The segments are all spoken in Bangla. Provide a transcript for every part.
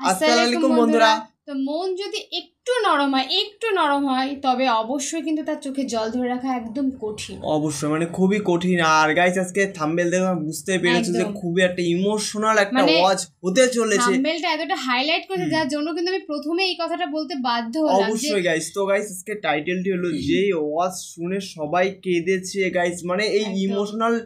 আসসালামু আলাইকুম বন্ধুরা। তো মন যদি একটু নরম হয় তবে অবশ্যই কিন্তু তার চোখে জল ধরে রাখা একদম কঠিন, অবশ্যই মানে খুবই কঠিন। আর গাইস আজকে থাম্বনেল দেখে বুঝতে পেরেছো যে খুবই একটা ইমোশনাল একটা ওয়াচ হতে চলেছে। থাম্বনেলটা এতটা হাইলাইট করেছে যার জন্য কিন্তু আমি প্রথমে এই কথাটা বলতে বাধ্য হলাম। অবশ্যই গাইস, তো গাইস আজকে টাইটেলটি হলো যে ওয়াচ শুনে সবাই কেঁদেছে গাইস। মানে এই ইমোশনাল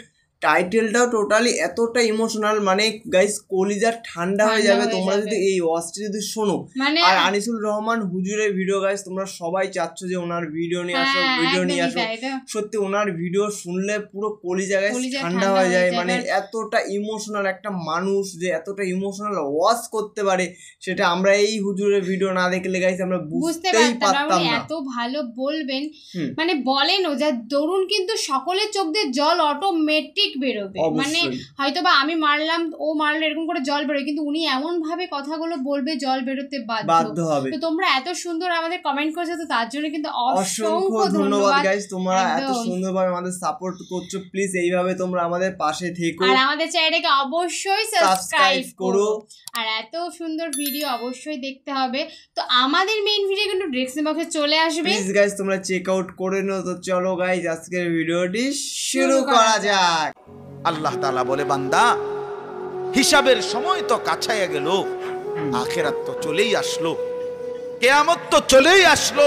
টাইটেলটাও টোটালি এতটা ইমোশনাল, মানে গাইস কলিজা ঠান্ডা হয়ে যাবে তোমরা যদি এই ওয়াচটি যদি শোনো। আর আনিসুল রহমান হুজুরের ভিডিও গাইস, তোমরা সবাই চাচ্ছ যে ওনার ভিডিও নিয়ে আসো, সত্যি ওনার ভিডিও শুনলে পুরো কলিজা গাইস ঠান্ডা হয়ে যায়। মানে এতটা ইমোশনাল একটা মানুষ যে এতটা ইমোশনাল ওয়াচ করতে পারে, সেটা আমরা এই হুজুরের ভিডিও না দেখলে গাইস আমরা বুঝতেই পারতাম না। এত ভালো বলবেন, মানে বলেনও যা দরুন কিন্তু সকলের চোখ দিয়ে জল অটোমেটিক বেরোবে। মানে হয়তো বা আমি মারলাম, ও মারলো, এরকম করে জল বেরোয়, কিন্তু উনি এমন ভাবে কথাগুলো বলবে জল বেরোতে বাধ্য হবে। তো তোমরা এত সুন্দর আমাদের কমেন্ট করেছো, তো তার জন্য কিন্তু অসংখ্য ধন্যবাদ গাইস। তোমরা এত সুন্দরভাবে আমাদের সাপোর্ট করছো, প্লিজ এইভাবে তোমরা আমাদের পাশে থেকো আর আমাদের চ্যানেলটাকে অবশ্যই সাবস্ক্রাইব করো। আর এত সুন্দর ভিডিও অবশ্যই দেখতে হবে। তো আমাদের মেইন ভিডিও কিন্তু ডেসক্রিপশন বক্সে চলে আসবে, প্লিজ গাইস তোমরা চেক আউট করে নাও। তো চলো গাইস আজকের ভিডিওটি শুরু করা যাক। আল্লাহ তাআলা বলে, বান্দা হিসাবের সময় তো কাছাইয়া গেল, আখিরাত তো চলেই আসলো, কিয়ামত তো চলেই আসলো,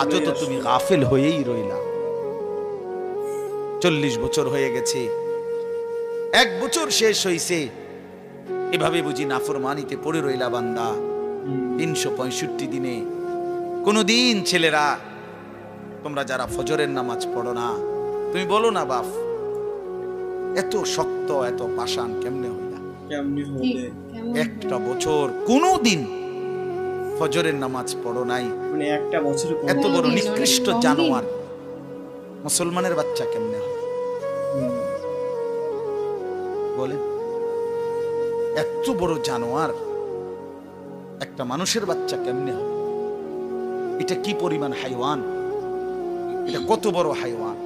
আজ তো তুমি গাফিল হয়েই রইলা। 40 বছর হয়ে গেছে, 1 বছর শেষ হইছে, এভাবে বুঝি নাফরমানিতে পড়ে রইলা বান্দা। 365 দিনে কোনদিন ছেলেরা তোমরা যারা ফজরের নামাজ পড়ো না, তুমি বলো না বাপ এত শক্ত এত পাষাণ কেমনে হইলা? একটা বছর কোনদিন ফজরের নামাজ পড়ো নাই, মানে একটা বছর এত বড় নিকৃষ্ট জানোয়ার মুসলমানের বাচ্চা কেমনে হয় বলে? এত বড় জানোয়ার একটা মানুষের বাচ্চা কেমনে হয়? এটা কি পরিমাণ হাইওয়ান, এটা কত বড় হাইওয়ান,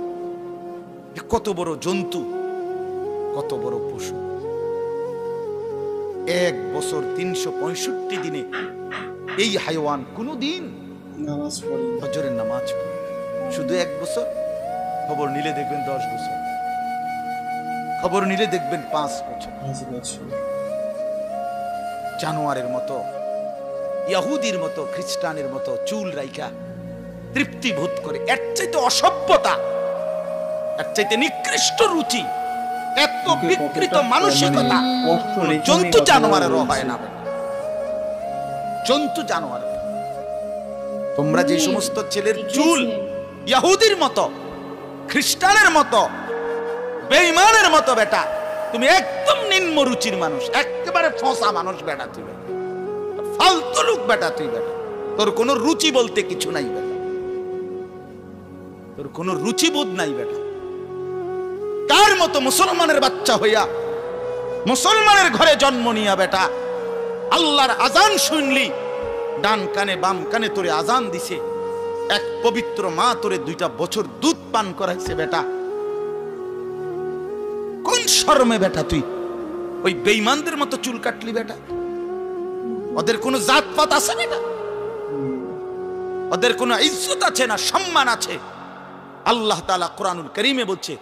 কত বড় জন্তু, কত বড় পশু। 1 বছর 365 দিনে এই হাইওয়ান কোনদিন নামাজ পড়ে, ফজরের নামাজ পড়ে। শুধু 1 বছর, খবর নিলে দেখবেন 10 বছর, খবর নিলে দেখবেন 5 বছর। জানোয়ারের মতো, ইহুদির মতো, খ্রিস্টানের মতো চুল রাইখা তৃপ্তি বোধ করে। এর চাইতে অসভ্যতা, এর চাইতে নিকৃষ্ট রুচি, এত বিকৃত মানসিকতা জন্তু জানোয়ারেরও হয় না। জন্তু জানোয়ার, তোমরা যে সমস্ত ছেলের চুল ইহুদির মতো, খ্রিস্টানের মতো, বেঈমানের মতো, বেটা তুমি একদম নিম্ন রুচির মানুষ, একেবারে ফসা মানুষ বেটা, তুই ফালতু লোক বেটা, তুই বেটা তোর কোনো রুচি বলতে কিছু নাই বেটা, তোর কোনো রুচিবোধ নাই বেটা। কার মতো মুসলমানের বাচ্চা হইয়া মুসলমানের ঘরে জন্ম নিয়া বেটা আল্লাহর আজান শুনলি, ডান কানে বাম কানে তোরে আজান দিছে, এক পবিত্র মা তোরে 2টা বছর দুধ পান করাইছে বেটা। কোন শরমে বেটা তুই ওই বেঈমানদের মতো চুল কাটলি বেটা? ওদের কোনো জাতপাত আছে বেটা? ওদের কোনো ইজ্জত আছে না সম্মান আছে? আল্লাহ তাআলা কোরআনুল কারীমে বলছে,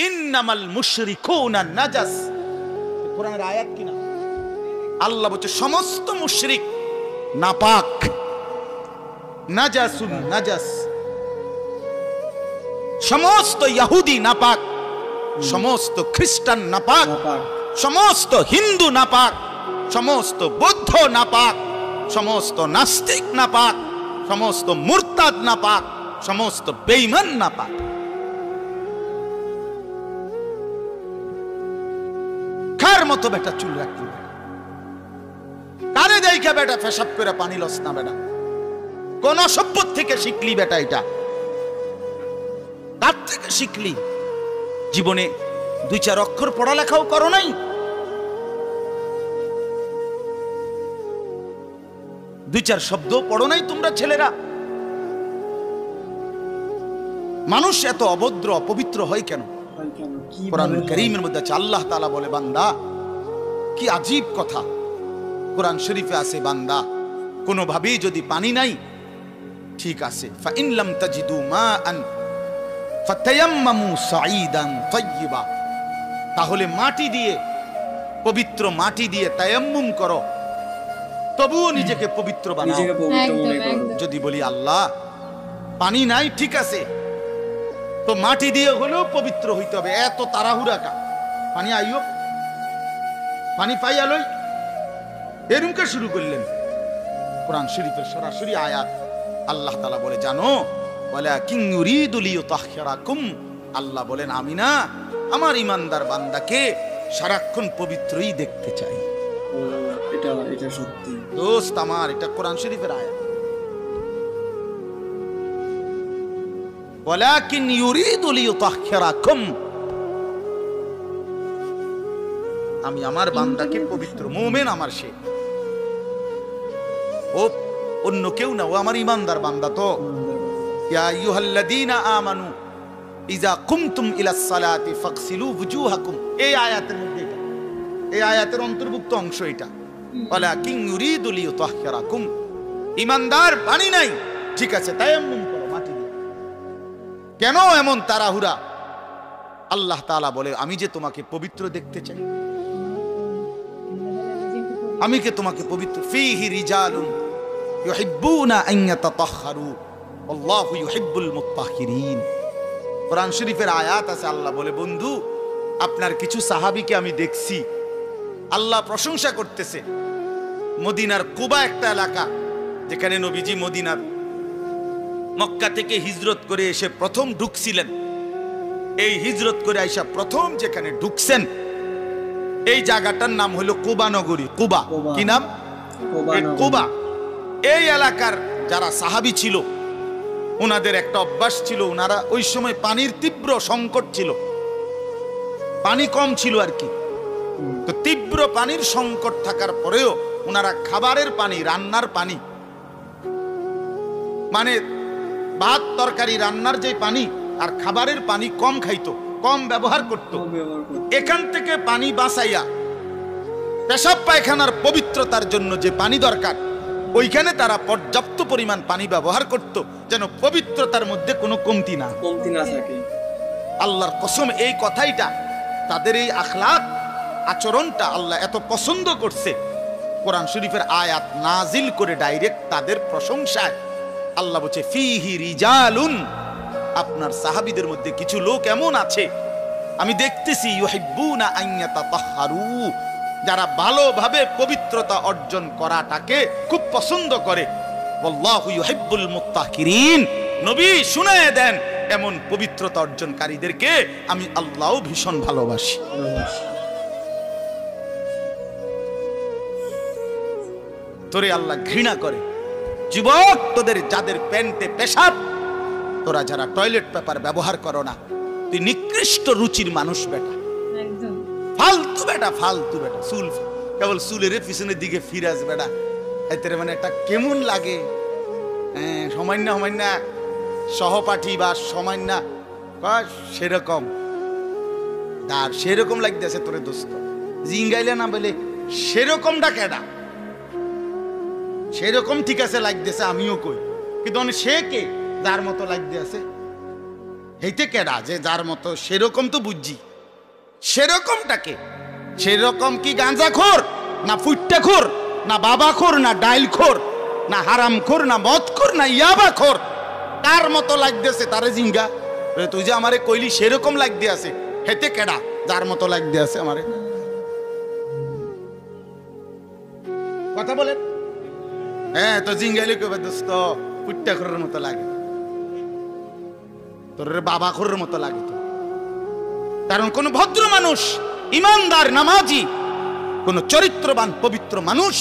ইন্নামাল মুশরিকুনা নাজাস। কোরআনের আয়াত কিনা? আল্লাহ বলছে সমস্ত মুশরিক নাপাক, নাজাসুন নাজাস। সমস্ত ইহুদি নাপাক, সমস্ত খ্রিস্টান নাপাক, সমস্ত হিন্দু নাপাক, সমস্ত বৌদ্ধ নাপাক, সমস্ত নাস্তিক নাপাক, সমস্ত মুরতাদ নাপাক, সমস্ত বেঈমান নাপাক। কার মতো বেটা চুল রাখলি? কারে দেখা বেটা পেশাব করে পানি লস না বেটা? কোন সভ্যত থেকে শিখলি বেটা? এটা কার থেকে শিখলি? জীবনে 2-4 অক্ষর পড়ালেখাও করো নাই, 2-4 শব্দ পড়ো নাই তোমরা ছেলেরা। মানুষ এত অভদ্র অপবিত্র হয় কেন? কোরআনুল কারীমের মধ্যে আছে, আল্লাহ তাআলা বলে, বান্দা কি আজীব কথা, কোরআন শরীফে আছে বান্দা কোনোভাবেই যদি পানি নাই, ঠিক আছে, ফাইন লাম তাজিদু মাআন ফাতায়াম্মামু সাঈদান তাইয়্যিবা, তাহলে মাটি দিয়ে, পবিত্র মাটি দিয়ে তায়াম্মুম করো, তবুও নিজেকে পবিত্র বানাও। যদি বলি আল্লাহ পানি নাই, ঠিক আছে, তো মাটি দিয়ে হলেও পবিত্র হইতে হবে, এত তাড়াহুড়া কা? পানি আইও, পানি পাইয়া লই, এরকম শুরু করলেন। কোরআন শরীফের সরাসরি আয়াত, আল্লাহ তাআলা বলে জানো, ওয়ালাকিন ইউরিদু লিইউতাহহিরাকুম, আল্লাহ বলেন আমি না আমার ইমানদার বান্দাকে সারাক্ষণ পবিত্রই দেখতে চাই। এটা সত্যি দোস্ত আমার, এটা কোরআন শরীফের আয়াত। ওয়ালাকিন ইউরিদু লিইউতাহহিরাকুম, আমি আমার বান্দাকে পবিত্র, মুমিন আমার সে, ও অন্য কেউ না, ও আমার ইমানদার বান্দা। তো ইয়া আইয়ুহাল্লাযীনা আমানু ইযা কুমতুম ইলাস সালাতি ফাগসিলু ওয়ুজুহাকুম, এই আয়াতের মধ্যে এটা, এই আয়াতের অন্তর্ভুক্ত অংশ এটা। ওয়ালাকিন ইউরিদু লিইউতাহহিরাকুম, ইমানদার পানি নাই, ঠিক আছে, তায়াম্মুম করো মাটি দিয়ে। কেন এমন তাড়াহুড়া? আল্লাহ তাআলা বলে আমি যে তোমাকে পবিত্র দেখতে চাই, আমি কে তোমাকে পবিত্র। ফীহি রিজালুন ইউহিব্বুনা আন ইয়াতাতাহহারু আল্লাহু ইউহিব্বুল মুত্তাহহিরিন। কোরআন শরীফের আয়াত আছে, আল্লাহ বলে বন্ধু আপনার কিছু সাহাবীকে আমি দেখছি, আল্লাহ প্রশংসা করতেছে। মদিনার কুবা একটা এলাকা, যেখানে নবীজি মদিনার মক্কা থেকে হিজরত করে এসে প্রথম ঢুকছিলেন। এই হিজরত করে আইসা প্রথম যেখানে ঢুকছেন এই জায়গাটার নাম হলো কুবা নগরী। কুবা, কি নাম? কুবা। এই এলাকার যারা সাহাবী ছিল ওনাদের একটা অভ্যাস ছিল, ওনারা ওই সময় পানির তীব্র সংকট ছিল, পানি কম ছিল আর কি। তো তীব্র পানির সংকট থাকার পরেও ওনারা খাবারের পানি, রান্নার পানি, মানে ভাত তরকারি রান্নার যে পানি আর খাবারের পানি কম খাইতো, কম ব্যবহার করত। এখান থেকে পানি বাঁচাইয়া পেশাব পায়খানার পবিত্রতার জন্য যে পানি দরকার ওইখানে তারা পর্যাপ্ত পরিমাণ পানি ব্যবহার করত, যেন পবিত্রতার মধ্যে কোনো কমতি না থাকে। আল্লাহর কসম, এই কথাইটা, তাদের এই আখলাক আচরণটা আল্লাহ এত পছন্দ করছে, কোরআন শরীফের আয়াত নাজিল করে ডাইরেক্ট তাদের প্রশংসায় আল্লাহ বলছে ফীহি রিজালুন, আপনার সাহাবীদের মধ্যে কিছু লোক এমন আছে আমি দেখতেছি ইউহিব্বুনা আন ইয়াতাতাহহারু, যারা ভালোভাবে পবিত্রতা অর্জন করাটাকে খুব পছন্দ করে। আল্লাহু ইউহিব্বুল মুত্তাহহিরিন, নবী শুনায়ে দেন এমন পবিত্রতা অর্জনকারীদেরকে আমি আল্লাহও ভীষণ ভালোবাসি। তোরে আল্লাহ ঘৃণা করে। যুবক, তোদের যাদের প্যান্টে পেশাব, তোরা যারা টয়লেট পেপার ব্যবহার করো না, তুই নিকৃষ্ট রুচির মানুষ বেটা, ফালতু বেটা, ফালতু বেটা। চুল কেবল চুলের পিছনের দিকে ফিরাস বেটা, এতে মানে একটা কেমন লাগে। সামান্য সামান্য সহপাঠী বা সামান্য সেরকম আর সেরকম লাগতেছে তোরে দোস্ত, জিঙ্গাইলে না বলে সেরকমটা কেডা? সেরকম ঠিক আছে লাগতেছে, আমিও কই, কিন্তু সে কে যার মতো লাগতে আছে? হেইতে কেডা যে যার মতো? সেরকম তো বুঝছি, সেরকমটাকে? সেরকম কি গাঁজাখোর, না ফুট্টাখোর, না বাবাখোর, না ডাইলখোর, না হারামখোর, না মদখোর, না ইয়াবাখোর? কার মতো লাগতেছে তারে জিঙ্গা? তুই যে আমারে কইলি সেরকম লাগতে আছে, হেতে কেডা যার মতো লাগতে আছে আমারে? কথা বলেন। হ্যাঁ, তো জিঙ্গাইলে কবে দোস্ত ফুট্টাখোরের মতো লাগে, তোর বাবাখোরের মতো লাগে তো। কারণ কোন ভদ্র মানুষ, ইমানদার, নামাজি, কোন চরিত্রবান পবিত্র মানুষ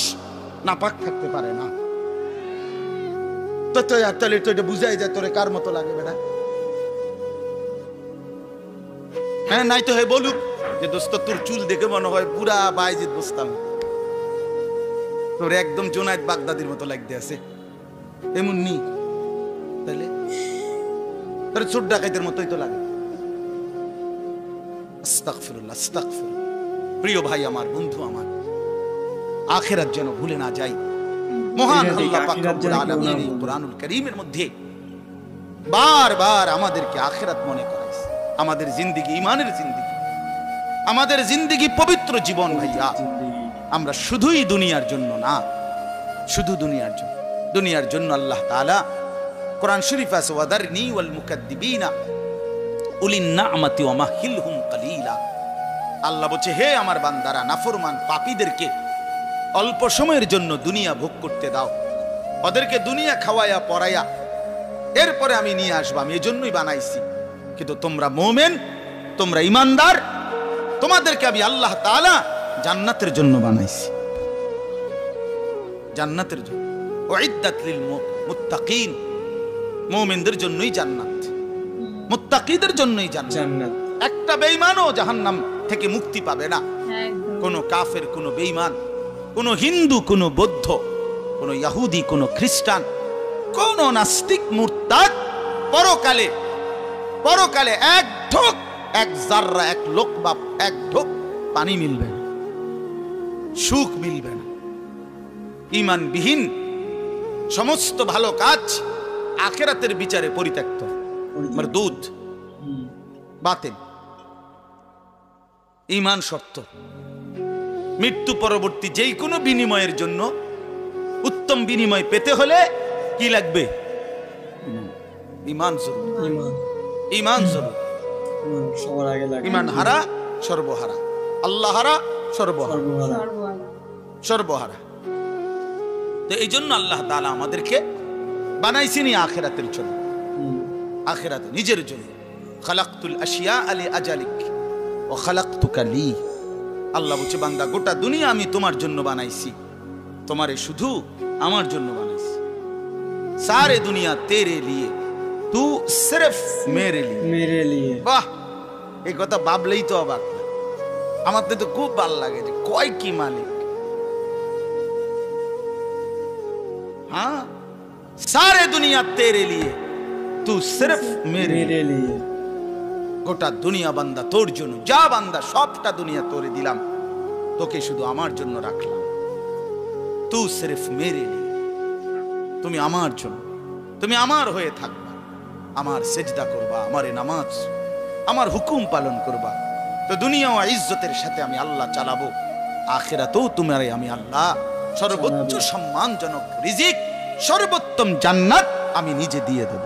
নাপাক থাকতে পারে না। তো তাহলে তো এটা বুঝাই যায় তোরে কার মতো লাগে বেটা। হ্যাঁ, নাই তো হে বলুক যে দোস্ত তোর চুল দেখে মনে হয় পুরা বাইজিদ বুঝতাম, তোর একদম জোনায়েদ বাগদাদির মতো লাগতে আছে, এমন নি? তাহলে তোর চোর ডাকাইতের মতোই তো লাগে। আস্তাগফিরুল্লাহ, আস্তাগফিরুল্লাহ। প্রিয় ভাই আমার, বন্ধু আমার, আখিরাত যেন ভুলে না যাই। মহান আল্লাহ পাক রব্বুল আলামিন এই কুরআনুল কারীমের মধ্যে বারবার আমাদেরকে আখিরাত মনে করাইছে। আমাদের জিন্দেগি ঈমানের জিন্দেগি, আমাদের জিন্দেগি পবিত্র জীবন ভাইয়া। আমরা শুধুই দুনিয়ার জন্য না, শুধু দুনিয়ার জন্য আল্লাহ তাআলা কোরআন শরীফ আছে ওয়াদারনি ওয়াল মুকাদ্দিবিনা উলিন নি'মাতি ওয়া মাহিলহুম কালিলা। আল্লাহ বলছে, হে আমার বান্দারা, নাফরমান পাপীদেরকে অল্প সময়ের জন্য দুনিয়া ভোগ করতে দাও, ওদেরকে দুনিয়া খাওয়ায়া পরায়া এরপরে আমি নিয়ে আসবো, আমি এজন্যই বানাইছি। কিন্তু তোমরা মুমিন, তোমরা ঈমানদার, তোমাদেরকে আমি আল্লাহ তাআলা জান্নাতের জন্য বানাইছি, জান্নাতের জন্য। উইদ্দাত লিল মুত্তাকিন, মুমিনদের জন্যই জান্নাত, মুত্তাকিদের জন্যই জান্নাত। একটা বেঈমানও জাহান্নাম থেকে মুক্তি পাবে না। কোন কাফের, কোন বেঈমান, কোন হিন্দু, কোন বৌদ্ধ, কোন ইহুদি, কোন খ্রিস্টান, কোন নাস্তিক মুরতাদ পরকালে এক ঢোক, এক জাররা, এক লোকমা, এক ঢোক পানি মিলবে না, সুখ মিলবে না। ঈমানবিহীন সমস্ত ভালো কাজ আখিরাতের বিচারে পরিত্যক্ত, মারদুদ, বাতিল। ঈমান শর্ত। মৃত্যু পরবর্তী যেই কোনো বিনিময়ের জন্য উত্তম বিনিময় পেতে হলে কি লাগবে? ঈমান জরুরি, ঈমান জরুরি। সবার আগে লাগে ঈমান হারা সর্বহারা, আল্লাহ হারা সর্বহারা। তো এই জন্য আল্লাহ তাআলা আমাদেরকে বানাইছেন আখিরাতের জন্য, আখিরাতে নিজের জন্য। খালাকতুল আশিয়া লি আজালিক ওয়া খালাকতুকা লি। আল্লাহ বলছে, বান্দা গোটা দুনিয়া আমি তোমার জন্য বানাইছি, তোমারে শুধু আমার জন্য বানাইছি। সারে দুনিয়া তেরে লিয়ে, তু সিরফ মেরে লিয়ে। বাহ, এই কথা ভাবলেই তো অবাক। আমার তো খুব ভালো লাগে যে কয় কি মালিক। हाँ, सारे दुनिया तेरे लिए, तू सिर्फ मेरे लिए। গোটা দুনিয়া বান্দা তোর জন্য, যা বান্দা সবটা দুনিয়া তোরে দিলাম, তোকে শুধু আমার জন্য রাখলাম। তু সিরফ মেরে লিয়ে, তুমি আমার জন্য, তুমি আমার হয়ে থাকবা, আমার সেজদা করবা, আমারে নামাজ, আমার হুকুম পালন করবা। তো দুনিয়া ও ইজ্জতের সাথে আমি আল্লাহ চালাবো, আখিরাতেও তোমারে আমি আল্লাহ সর্বোচ্চ সম্মানজনক রিজিক, সর্বোত্তম জান্নাত আমি নিজে দিয়ে দেব।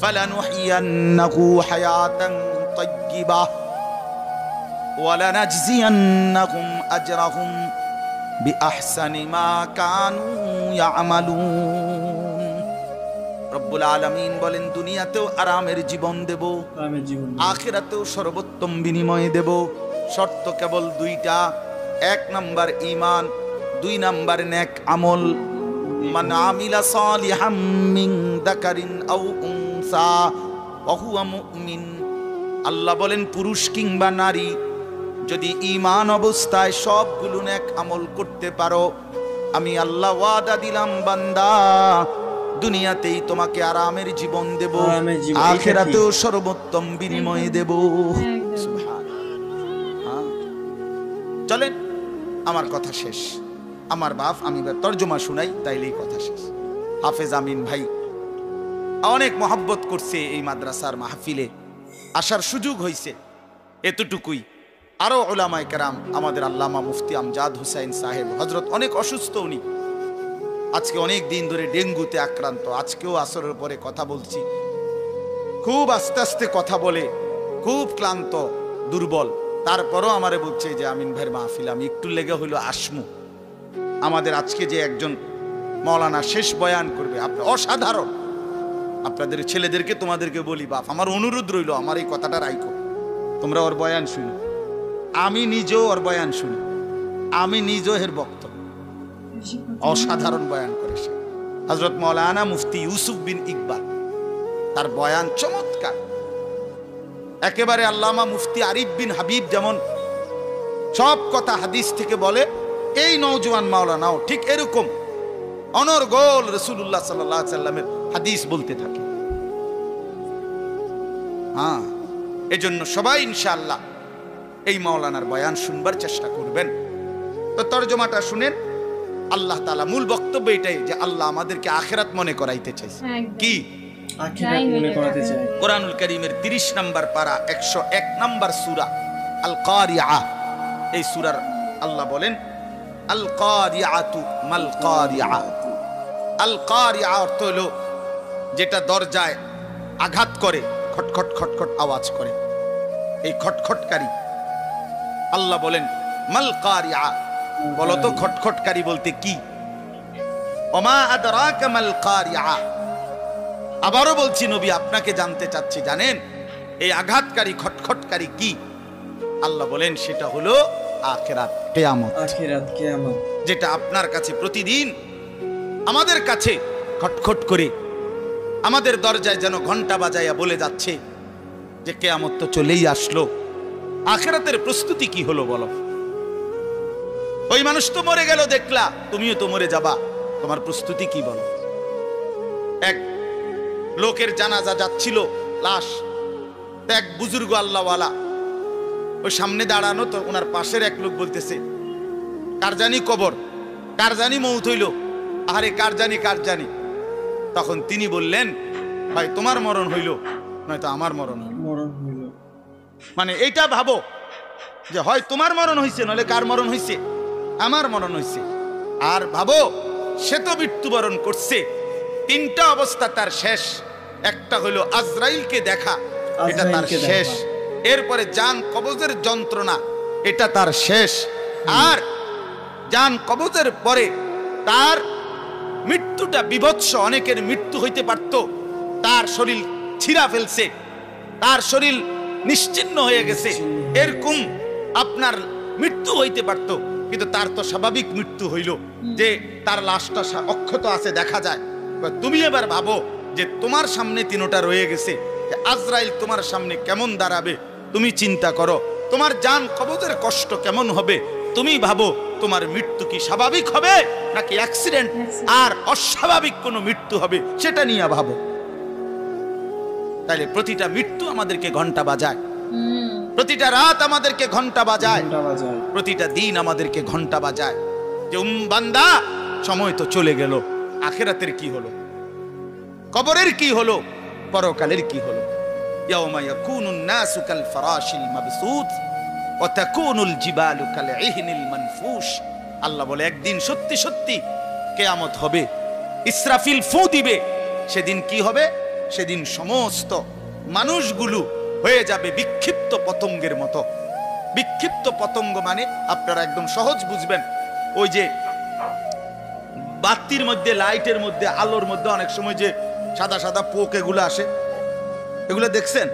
ফালানুহিয়ান্নাহু হায়াতান তাইয়্যিবাহ ওয়া লানাজজিয়ান্নাহুম আজরাহুম বিআহসানি মা কানু ইয়ামালুন। রব্বুল আলামিন বলেন, দুনিয়াতেও আরামের জীবন দেব, আখিরাতেও সর্বোত্তম বিনিময় দেব। শর্ত কেবল দুইটা, এক নাম্বার ঈমান, দুই নাম্বার নেক আমল। মান আমিলা সালিহাম মিন যাকারিন আও উনসা ওয়া হুয়া মুমিন। আল্লাহ বলেন, পুরুষ কিংবা নারী যদি ঈমান অবস্থায় সবগুলো নেক আমল করতে পারো, আমি আল্লাহ ওয়াদা দিলাম বান্দা, দুনিয়াতেই তোমাকে আরামের জীবন দেব, আখিরাতেও সর্বোত্তম বিনিময় দেব। সুবহানাল্লাহ। চলেন, আমার কথা শেষ। আমার বাপ, আমি তর্জমা শুনাই, তাইলেই কথা শেষ। হাফেজ আমিন ভাই অনেক মহব্বত করছে, এই মাদ্রাসার মাহফিলে আসার সুযোগ হয়েছে, এতটুকুই। আরো উলামায়ে কেরাম, আমাদের আল্লামা মুফতি আমজাদ হুসাইন সাহেব হযরত অনেক অসুস্থ, উনি আজকে অনেক দিন ধরে ডেঙ্গুতে আক্রান্ত। আজকেও আসরের পরে কথা বলছি, খুব আস্তে আস্তে কথা বলে, খুব ক্লান্ত, দুর্বল। তারপরও আমারে বলছে যে আমিন ভাইয়ের মাহফিল আমি একটু লেগে হইলো আসমু। আমাদের আজকে যে একজন মাওলানা শেষ বয়ান করবে, অসাধারণ। আপনাদের ছেলেদেরকে, তোমাদেরকে বলি বাপ, আমার অনুরোধ রইল, আমার এই কথাটা রাইখো, তোমরা ওর বয়ান শুনো। আমি নিজেও ওর বয়ান শুনি, আমি নিজেও এর বক্তব্য। অসাধারণ বয়ান করে সে। হযরত মাওলানা মুফতি ইউসুফ বিন ইকবাল, তার বয়ান চমৎকার একেবারে। আল্লামা মুফতি আরিফ বিন হাবিব যেমন সব কথা হাদিস থেকে বলে, এই নওজোয়ান মাওলানাও ঠিক এরকম অনর্গল রাসূলুল্লাহ সাল্লাল্লাহু আলাইহি সাল্লামের হাদিস বলতে থাকে। হ্যাঁ, এজন্য সবাই ইনশাআল্লাহ এই মাওলানার বয়ান শুনবার চেষ্টা করবেন। তো তরজমাটা শুনেন, আল্লাহ তাআলা মূল বক্তব্য এটাই যে আল্লাহ আমাদেরকে আখিরাত মনে করাইতে চাইছে। কি আখিরাত মনে করাতে চাই। কোরআনুল কারীমের 30 নম্বর পারা 101 নম্বর সূরা আল কারিআ, এই সূরার আল্লাহ বলেন আল কারিআতু মাল কারিআ। আল কারিআ অর্থ হলো যেটা দরজায় আঘাত করে, খটখট খটখট আওয়াজ করে, এই খটখটকারী। আল্লাহ বলেন মাল কারিআ, বলো তো খটখটকারী বলতে কি? ওমা আদরাকা মাল কারিআ। আবারও বলছি নবী আপনাকে জানতে চাচ্ছি, জানেন এই আঘাতকারী খটখটকারী কি? আল্লাহ বলেন সেটা হলো আখিরাত, কিয়ামত। আখিরাত, কিয়ামত, যেটা আপনার কাছে প্রতিদিন আমাদের কাছে খটখট করে আমাদের দরজায় যেন ঘন্টা বাজাইয়া বলে যাচ্ছে যে কিয়ামত তো চলেই আসলো। আখিরাতের প্রস্তুতি কি হলো বলো? ওই মানুষ তো মরে গেল দেখলা, তুমিও তো মরে যাবা, তোমার প্রস্তুতি কি বলো? এক লোকের জানাজা যাচ্ছিল, লাশ, এক বুজুর্গ আল্লাহওয়ালা ওই সামনে দাঁড়ানো, তো ওনার পাশের এক লোক বলতেছে কার জানি কবর, কার জানি মৌত হইল, আরে কার জানি কার জানি। তখন তিনি বললেন ভাই তোমার মরণ হইল, নয়তো আমার মরণ হইল। মানে এইটা ভাবো যে হয় তোমার মরণ হইছে, নইলে কার মরণ হইছে? আমার মরণ হইছে। আর ভাবো সে তো মৃত্যুবরণ করছে, তিনটা অবস্থা তার শেষ। একটা হলো আজরাইলকে দেখা, এটা তার শেষ। এরপরে জান কবজের যন্ত্রণা, এটা তার শেষ। আর জান কবজের পরে তার মৃত্যুটা বিভৎস, অনেকের মৃত্যু হইতে পারত, তার শরীর ছিঁড়া ফেলছে, তার শরীর নিশ্চিহ্ন হয়ে গেছে, এরকম আপনার মৃত্যু হইতে পারত। কিন্তু তার তো স্বাভাবিক মৃত্যু হইল যে তার লাশটা অক্ষত আছে, দেখা যায়। তুমি এবার ভাবো যে তোমার সামনে তিনটা রয়ে গেছে, আজরাইল তোমার সামনে কেমন দাঁড়াবে, তুমি চিন্তা করো। তোমার জান কবজের কষ্ট কেমন হবে, তুমি ভাবো। তোমার মৃত্যু কি স্বাভাবিক হবে নাকি অ্যাক্সিডেন্ট আর অস্বাভাবিক কোনো মৃত্যু হবে, সেটা নিয়ে ভাবো। তাইলে প্রতিটা মৃত্যু আমাদেরকে ঘন্টা বাজায়, প্রতিটা রাত আমাদেরকে ঘন্টা বাজায়, প্রতিটা দিন আমাদেরকে ঘন্টা বাজায় যে বান্দা সময় তো চলে গেল, আখিরাতের কি হলো, কবরের কি হলো, পরকালের কি হলো। ইয়াউমা ইয়াকুনুন নাসু কাল ফারাশিল মাবসুত ওয়া তাকুনুল জিবালু কাল ইহনিল মানফুশ। আল্লাহ বলে একদিন সত্যি সত্যি কিয়ামত হবে, ইসরাফিল ফু দিবে। সেদিন কি হবে? সেদিন সমস্ত মানুষগুলো হয়ে যাবে বিক্ষিপ্ত পতঙ্গের মতো। বিক্ষিপ্ত পতঙ্গ মানে আপনারা একদম সহজ বুঝবেন, ওই যে বাতির মধ্যে, লাইটের মধ্যে, আলোর মধ্যে অনেক সময় যে সাদা সাদা পোক এগুলো আসে, এগুলো দেখছেন?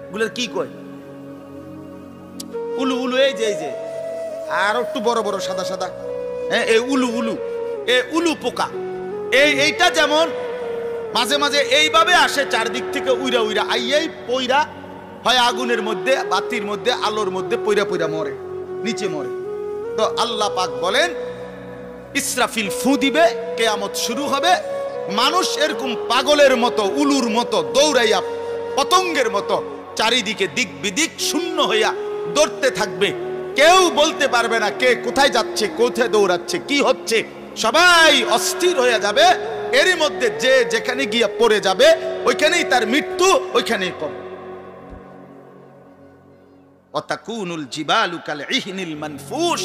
এগুলোর কি কয়? উলু উলু। এই যে আর একটু বড় বড় সাদা সাদা, হ্যাঁ, এই উলু উলু, এই উলু পোকা। এইটা যেমন মাঝে মাঝে এইভাবে আসে চারদিক থেকে উইরা উইরা আইয়াই পইরা হয় আগুনের মধ্যে, বাতির মধ্যে, আলোর মধ্যে পইরা পইরা মরে, নিচে মরে। তো আল্লাহ পাক বলেন ইসরাফিল ফু দিবে, কিয়ামত শুরু হবে। মানুষ এরকম পাগলের মতো, উলুর মতো দৌড়াইয়া পতঙ্গের মতো চারিদিকে দিক বিদিক শূন্য হইয়া দৌড়তে থাকবে। কেউ বলতে পারবে না কে কোথায় যাচ্ছে, কোথায় দৌড়াচ্ছে, কি হচ্ছে। সবাই অস্থির হয়ে যাবে। এরই মধ্যে যে যেখানে গিয়া পড়ে যাবে ওইখানেই তার মৃত্যু, ওইখানেই কবর। ওয়াতাকুনুল জিবালু কাল ইহনিল মানফুশ।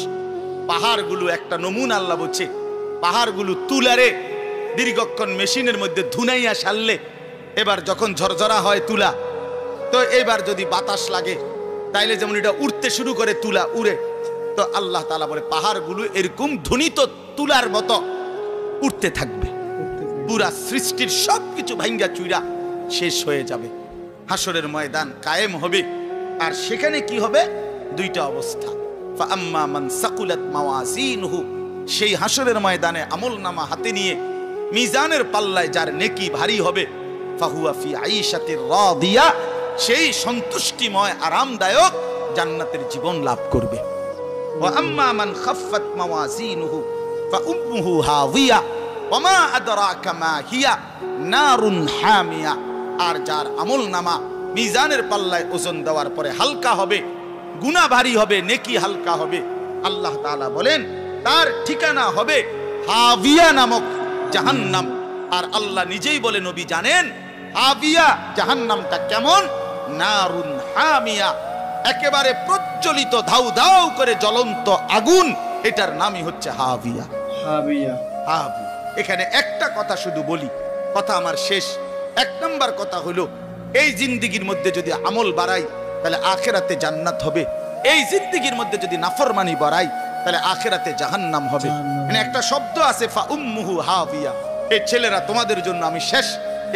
পাহাড়গুলো একটা নমুনা আল্লাহ বলছে, পাহাড়গুলো তুলারে দীর্ঘক্ষণ মেশিনের মধ্যে ধুনাইয়া সারলে, এবার যখন ঝরঝরা হয় তুলা, তো এবার যদি বাতাস লাগে তাইলে যেমন এটা উড়তে শুরু করে, তুলা উড়ে। তো আল্লাহ তাআলা বলে পাহাড়গুলো এরকম ধ্বনিত তুলার মতো উঠতে থাকবে, পুরা সৃষ্টির সবকিছু ভাঙ্গা চুইরা শেষ হয়ে যাবে। হাসরের ময়দান কায়েম হবে। আর সেখানে কি হবে? দুইটা অবস্থা। ফাআম্মা মান সাকুলাত মাওয়াজিনহু, সেই হাসরের ময়দানে আমলনামা হাতে নিয়ে মিজানের পাল্লায় যার নেকি ভারী হবে, ফাহুয়া ফি আইশাতির রাদিয়া, সেই সন্তুষ্টিময় আরামদায়ক জান্নাতের জীবন লাভ করবে। ওয়া আম্মা মান খাফফাত মাওয়াজিনহু ফাউম্মুহু হাওিয়া ওয়া মা আদরাকা মা হিয়া নারুন হামিয়া। আর যার আমলনামা মিজানের পাল্লায় ওজন দেওয়ার পরে হালকা হবে, গুনাহ ভারী হবে, নেকি হালকা হবে, আল্লাহ তাআলা বলেন তার ঠিকানা হবে হাবিয়া নামক জাহান্নাম। আর আল্লাহ নিজেই বলে নবী জানেন হাবিয়া জাহান্নামটা কেমন, নারুন হামিয়া, একেবারে প্রজ্বলিত ধাউ ধাউ করে জ্বলন্ত আগুন, এটার নামই হচ্ছে হাবিয়া। হাবিয়া হাবিয়া। এখানে একটা কথা শুধু বলি, কথা আমার শেষ। এক নম্বর কথা হলো এই জিন্দেগির মধ্যে যদি আমল বাড়াই তাহলে আখিরাতে জান্নাত হবে, এই জিন্দেগির মধ্যে যদি নাফরমানি বাড়াই তাহলে আখিরাতে জাহান্নাম হবে। মানে একটা শব্দ আছে ফা উম্মুহু হাবিয়া। এই ছেলেরা তোমাদের জন্য আমি শেষ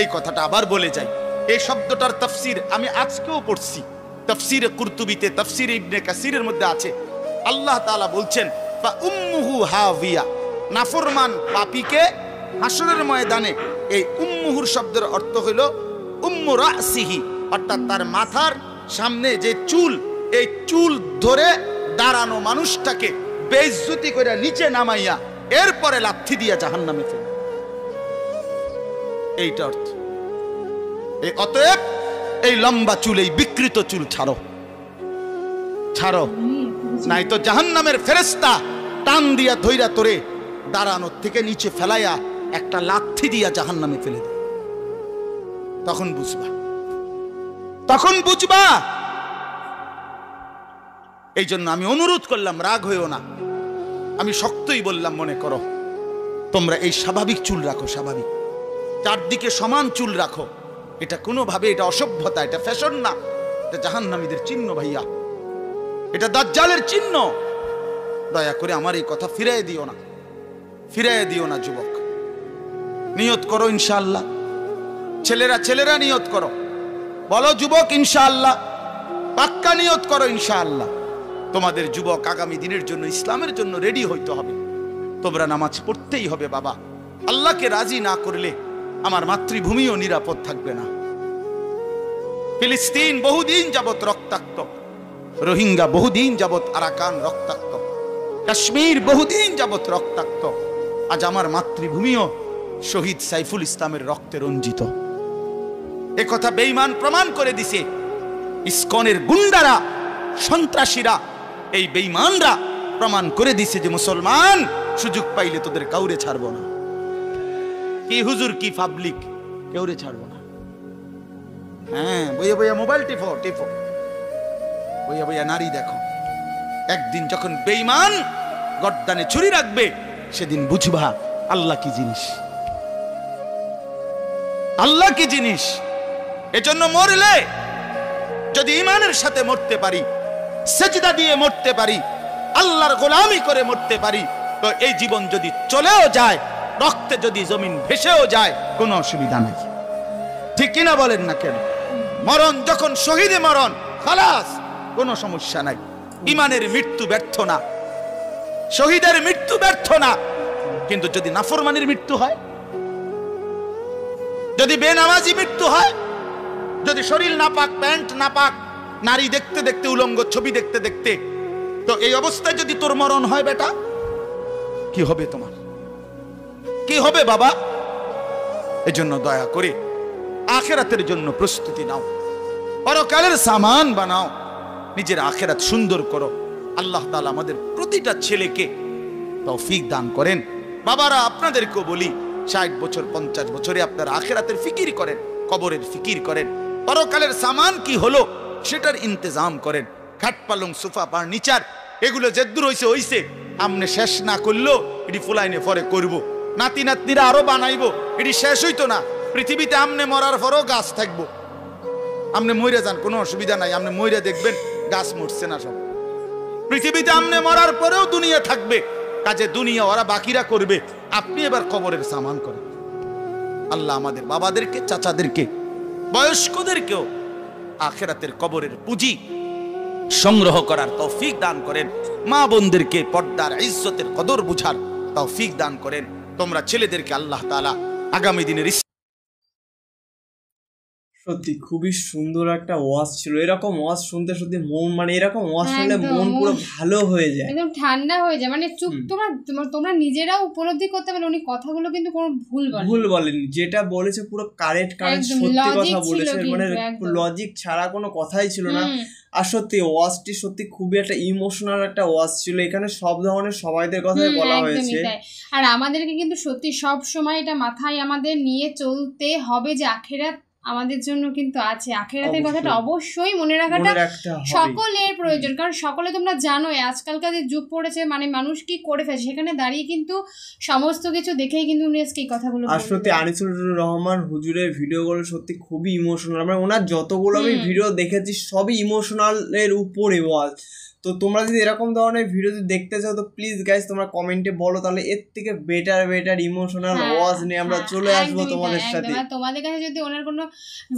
এই কথাটা আবার বলে যাই। এই শব্দটার তাফসীর আমি আজকেও পড়ছি, তাফসীরে কুরতুবিতে, তাফসীরে ইবনে কাসিরের মধ্যে আছে। আল্লাহ তাআলা বলছেন ফা উম্মুহু হাবিয়া, নাফরমান পাপীকে হাসরের ময়দানে এই উম্মুহুর শব্দের অর্থ হলো উম্মু রাসিহি, অর্থাৎ তার মাথার সামনে যে চুল, এই চুল ধরে দাঁড়ানো মানুষটাকে বেইজ্জতি করে নিচে নামাইয়া এরপরে লাথি দিয়া জাহান্নামে ফেলে, এইটা অর্থ। এই অতএব এই লম্বা চুল, এই বিকৃত চুল ছাড়ো, ছাড়ো, নাই তো জাহান্নামের ফেরেশতা টান দিয়া ধইরা তোরে দাঁড়ানোর থেকে নিচে ফেলাইয়া একটা লাথি দিয়া জাহান্নামে ফেলে দে। তখন বুঝবা, তখন বুঝবা। এই জন্য আমি অনুরোধ করলাম, রাগ হইও না, আমি শক্তই বললাম, মনে করো তোমরা এই স্বাভাবিক চুল রাখো, স্বাভাবিক চারদিকে সমান চুল রাখো। এটা কোনোভাবে এটা অসভ্যতা, এটা ফ্যাশন না, এটা জাহান্নামীদের চিহ্ন ভাইয়া, এটা দাজ্জালের চিহ্ন। দয়া করে আমার এই কথা ফিরাই দিও না, ফিরাই দিও না যুবক। নিয়ত করো ইনশাআল্লাহ, ছেলেরা ছেলেরা নিয়ত করো, বলো যুবক ইনশাআল্লাহ, পাক্কা নিয়ত করো ইনশাআল্লাহ। তোমাদের যুবক আগামী দিনের জন্য, ইসলামের জন্য রেডি হইতে হবে। তোমরা নামাজ পড়তেই হবে বাবা। আল্লাহকে রাজি না করলে আমার মাতৃভূমিও নিরাপদ থাকবে না। ফিলিস্তিন বহুদিন যাবত রক্তাক্ত, রোহিঙ্গা বহুদিন যাবত আরাকান রক্তাক্ত, কাশ্মীর বহুদিন যাবত রক্তাক্ত। আজ আমার মাতৃভূমিও শহীদ সাইফুল ইসলামের রক্তে রঞ্জিত। এ কথা বেঈমান প্রমাণ করে দিছে ইসকনের গুন্ডারা, সন্ত্রাসীরা, এই বেঈমানরা প্রমাণ করে দিছে যে মুসলমান সুযোগ পাইলে তোদের কাউরে ছাড়ব না। কি হুজুর, কি পাবলিক, কেউরে ছাড়ব না। হ্যাঁ, বইয়া বইয়া মোবাইল টিপো, টিপো, বইয়া বইয়া নারী দেখো। একদিন যখন বেঈমান গর্দানে ছুরি রাখবে, সেদিন বুঝবা আল্লাহ কি জিনিস, আল্লাহ কি জিনিস। এজন্য মরলে যদি ঈমানের সাথে মরতে পারি, সেজদা দিয়ে মরতে পারি, আল্লাহর গোলামি করে মরতে পারি, তো এই জীবন যদি চলেও যায়, রক্তে যদি জমিন ভেসেও যায়, কোনো অসুবিধা নাই। ঠিক কিনা বলেন না কেন? মরণ যখন শহীদে মরণ, খালাস, কোনো সমস্যা নাই। ঈমানের মৃত্যু ব্যর্থ না, শহীদের মৃত্যু ব্যর্থ না। কিন্তু যদি নাফরমানির মৃত্যু হয়, যদি বেনামাজি মৃত্যু হয়, যদি শরীর নাপাক, প্যান্ট নাপাক, নারী দেখতে দেখতে, উলঙ্গ ছবি দেখতে দেখতে, তো এই অবস্থায় যদি তোর মরণ হয় বেটা, কি হবে তোমার, কি হবে বাবা? এজন্য দয়া করে আখিরাতের জন্য প্রস্তুতি নাও, পরকালের সামান বানাও, নিজের আখিরাত সুন্দর করো। আল্লাহ তাআলা আমাদের প্রতিটা ছেলেকে তৌফিক দান করেন। বাবারা, আপনাদেরকেও বলি, 60 বছর 50 বছরে আপনারা আখিরাতের ফিকির করেন, কবরের ফিকির করেন, পরকালের সামান কি হলো সেটার ইন্তজাম করেন। খাট পালং, সোফা, ফার্নিচার, এগুলো যেদূর হইছে হইছে, আমনে শেষ না করলো এটি ফুলাইনে পরে করব, নাতি নাতনিরা আরো বানাইবো, এটি শেষ হইতো না। পৃথিবীতে আমনে মরার পরও গাছ থাকবো, আমনে মইরা যান, কোনো অসুবিধা নাই, আমনে মইরা দেখবেন গাছ মরছে না সব। পৃথিবীতে আমনে মরার পরেও দুনিয়া থাকবে, কাজে দুনিয়া ওরা বাকিরা করবে, আপনি এবার কবরের সামান করেন। আল্লাহ আমাদের বাবাদেরকে, চাচাদেরকে, বয়স্কদেরকেও আখিরাতের কবরের পুঁজি সংগ্রহ করার তৌফিক দান করেন। মা বোনদেরকে পর্দার ইজ্জতের কদর বুঝার তৌফিক দান করেন। তোমরা ছেলেদেরকে আল্লাহ তাআলা আগামী দিনের সত্যি খুবই সুন্দর একটা ওয়াজ ছিল। এরকম ওয়াজ শুনতে সত্যি মন, মানে এরকম ওয়াজ শুনলে মন পুরো ভালো হয়ে যায়, একদম ঠান্ডা হয়ে যায়। মানে চুপ, তোমরা নিজেরাও উপলব্ধি করতে পারলে উনি কথাগুলো কিন্তু কোনো ভুল বলেনি, যেটা বলেছে পুরো কারেক্ট সত্যি কথা বলেছে, মানে লজিক ছাড়া কোনো কথাই ছিল না। আর সত্যি ওয়াজটি সত্যি খুবই একটা ইমোশনাল একটা ওয়াজ ছিল। এখানে সব ধরনের সবাইদের কথাই বলা হয়েছে। আর আমাদেরকে কিন্তু সত্যি সব সময় এটা মাথায় আমাদের নিয়ে চলতে হবে যে আখিরাত আমাদের জন্য কিন্তু আছে। আখিরাতের কথাটা অবশ্যই মনে রাখাটা সকলের প্রয়োজন, কারণ সকলে তোমরা জানোই আজকালকার যে যুগ পড়েছে, মানে মানুষ কি করে ফেলে, সেখানে দাঁড়িয়ে কিন্তু সমস্ত কিছু দেখেই কিন্তু উনি আজকে এই কথাগুলো। আর সত্যি আনিসুর রহমান হুজুরের ভিডিওগুলো সত্যি খুবই ইমোশনাল। মানে ওনার যতগুলো আমি ভিডিও দেখেছি সবই ইমোশনাল এর উপরে ওয়াজ। তো তোমরা যদি এরকম ধরনের ভিডিও দেখতে চাও তো প্লিজ গাইস তোমরা কমেন্টে বলো, তাহলে এর থেকে বেটার ইমোশনাল ওয়াজ নিয়ে আমরা চলে আসবো তোমাদের সাথে। তোমাদের কাছে যদি ওনার কোনো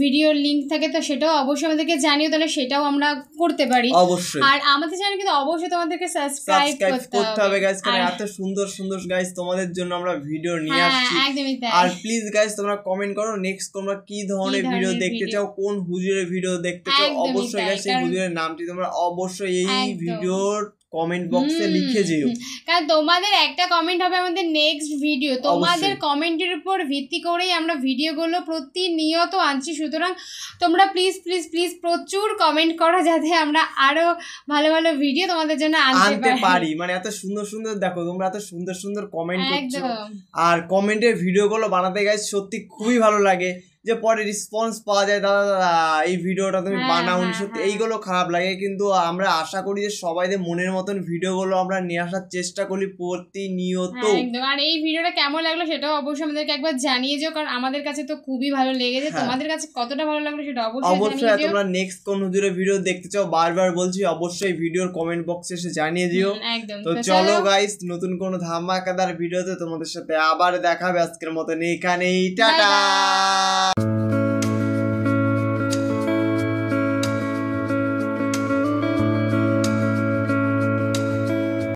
ভিডিওর লিংক থাকে তো সেটাও অবশ্যই আমাদেরকে জানিও, তাহলে সেটাও আমরা করতে পারি অবশ্যই। আর আমাদের চ্যানেল কিন্তু অবশ্যই তোমাদেরকে সাবস্ক্রাইব করতে হবে গাইস, কারণ এত সুন্দর গাইস তোমাদের জন্য আমরা ভিডিও নিয়ে আসছি। আর প্লিজ গাইস তোমরা কমেন্ট করো নেক্সট তোমরা কি ধরনের ভিডিও দেখতে চাও, কোন হুজুরের ভিডিও দেখতে চাও। অবশ্যই গাইস এই হুজুরের নামটি তোমরা অবশ্যই এই ভিডিওর কমেন্ট বক্সে লিখে যেও, কারণ তোমাদের একটা কমেন্ট হবে আমাদের নেক্সট ভিডিও। তোমাদের কমেন্টের উপর ভিত্তি করেই আমরা ভিডিওগুলো প্রতিনিয়ত আনছি। সুতরাং তোমরা প্লিজ প্রচুর কমেন্ট করো যাতে আমরা আরো ভালো ভিডিও তোমাদের জন্য আনতে পারি। মানে এত সুন্দর দেখো তোমরা এত সুন্দর কমেন্ট করছো, আর কমেন্টের ভিডিওগুলো বানাতে গাইস সত্যি খুবই ভালো লাগে, যে পরে রেসপন্স পাওয়া যায় দাদা এই ভিডিওটা তুমি বানাও। সত্যি এইগুলো খারাপ লাগে, কিন্তু আমরা আশা করি যে সবাইদের মনের মতন ভিডিওগুলো আমরা নিয়ে আসার চেষ্টা করি প্রতিনিয়ত। আর এই ভিডিওটা কেমন লাগলো সেটাও অবশ্যই আমাদেরকে একবার জানিয়ে যাও, কারণ আমাদের কাছে তো খুবই ভালো লেগেছে। তোমাদের কাছে কতটা ভালো লাগলো সেটা অবশ্যই তোমরা নেক্সট কোন হুজুরের ভিডিও দেখতে চাও বারবার বলছি, অবশ্যই ভিডিওর কমেন্ট বক্সে এসে জানিয়ে দিও। তো চলো গাইস নতুন কোন ধামাকাদার ভিডিওতে তোমাদের সাথে আবার দেখাবে। আজকের মতন এখানেই টাটা।